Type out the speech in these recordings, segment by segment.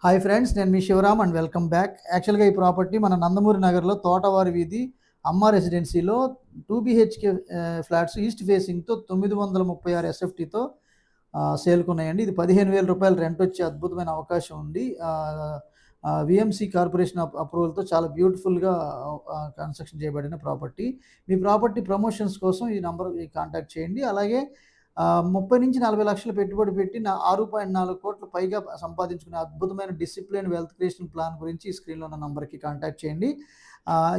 Hi friends, నేను మీ Shivaram and welcome back. యాక్చువల్గా ఈ ప్రాపర్టీ మన నందమూరి నగర్లో తోటవారి వీధి అమ్మ రెసిడెన్సీలో 2 BHK ఫ్లాట్స్ ఈస్ట్ ఫేసింగ్తో 936 SFTతో సేల్కున్నాయండి. ఇది 15,000 రూపాయలు రెంట్ వచ్చే అద్భుతమైన అవకాశం ఉంది. విఎంసి కార్పొరేషన్ అప్రూవల్తో చాలా బ్యూటిఫుల్గా కన్స్ట్రక్షన్ చేయబడిన ప్రాపర్టీ. మీ ప్రాపర్టీ ప్రమోషన్స్ కోసం ఈ నంబర్ కాంటాక్ట్ చేయండి. అలాగే 30-40 లక్షలు పెట్టుబడి పెట్టి 6.4 కోట్ల పైగా సంపాదించుకునే అద్భుతమైన డిసిప్లిన్ వెల్త్ క్రియేషన్ ప్లాన్ గురించి ఈ స్క్రీన్లో ఉన్న నంబర్కి కాంటాక్ట్ చేయండి.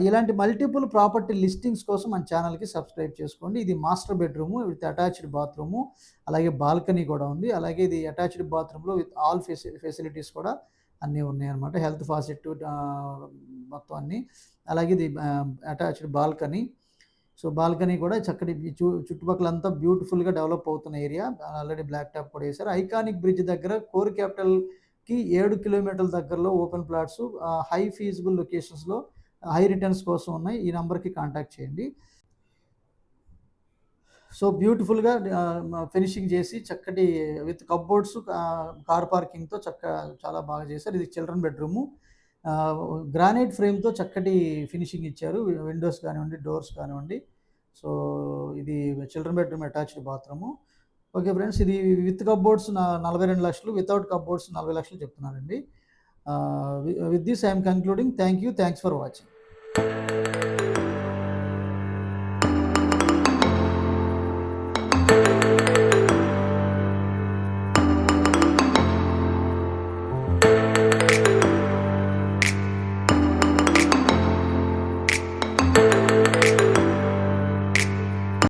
ఇలాంటి మల్టిపుల్ ప్రాపర్టీ లిస్టింగ్స్ కోసం మన ఛానల్కి సబ్స్క్రైబ్ చేసుకోండి. ఇది master bedroom with attached bathroom, అలాగే బాల్కనీ కూడా ఉంది. అలాగే ఇది అటాచ్డ్ బాత్రూంలో విత్ ఆల్ ఫెసిలిటీస్ కూడా అన్నీ ఉన్నాయన్నమాట. హెల్త్ ఫాసిట్ మొత్తం అన్నీ. అలాగే ఇది అటాచ్డ్ బాల్కనీ. సో బాల్కనీ కూడా చక్కటి చుట్టుపక్కలంతా బ్యూటిఫుల్గా డెవలప్ అవుతున్న ఏరియా. ఆల్రెడీ బ్లాక్ టాప్ కూడా వేశారు. ఐకానిక్ బ్రిడ్జ్ దగ్గర కోర్ క్యాపిటల్కి 7 కిలోమీటర్ల దగ్గరలో ఓపెన్ ప్లాట్స్, హై ఫీజిబుల్ లొకేషన్స్లో హై రిటర్న్స్ కోసం ఉన్నాయి. ఈ నెంబర్కి కాంటాక్ట్ చేయండి. సో బ్యూటిఫుల్గా ఫినిషింగ్ చేసి చక్కటి విత్ కప్బోర్డ్స్, కార్ పార్కింగ్తో చాలా బాగా చేశారు. ఇది చిల్డ్రన్ బెడ్రూము. గ్రానైట్ ఫ్రేమ్తో చక్కటి ఫినిషింగ్ ఇచ్చారు. విండోస్ కానివ్వండి, డోర్స్ కానివ్వండి. సో ఇది children bedroom attached bathroom. Okay friends, ఇది విత్ కప్బోర్డ్స్ 42 లక్షలు, వితౌట్ కప్బోర్డ్స్ 40 లక్షలు చెప్తున్నానండి. With this I'm concluding. Thanks for watching.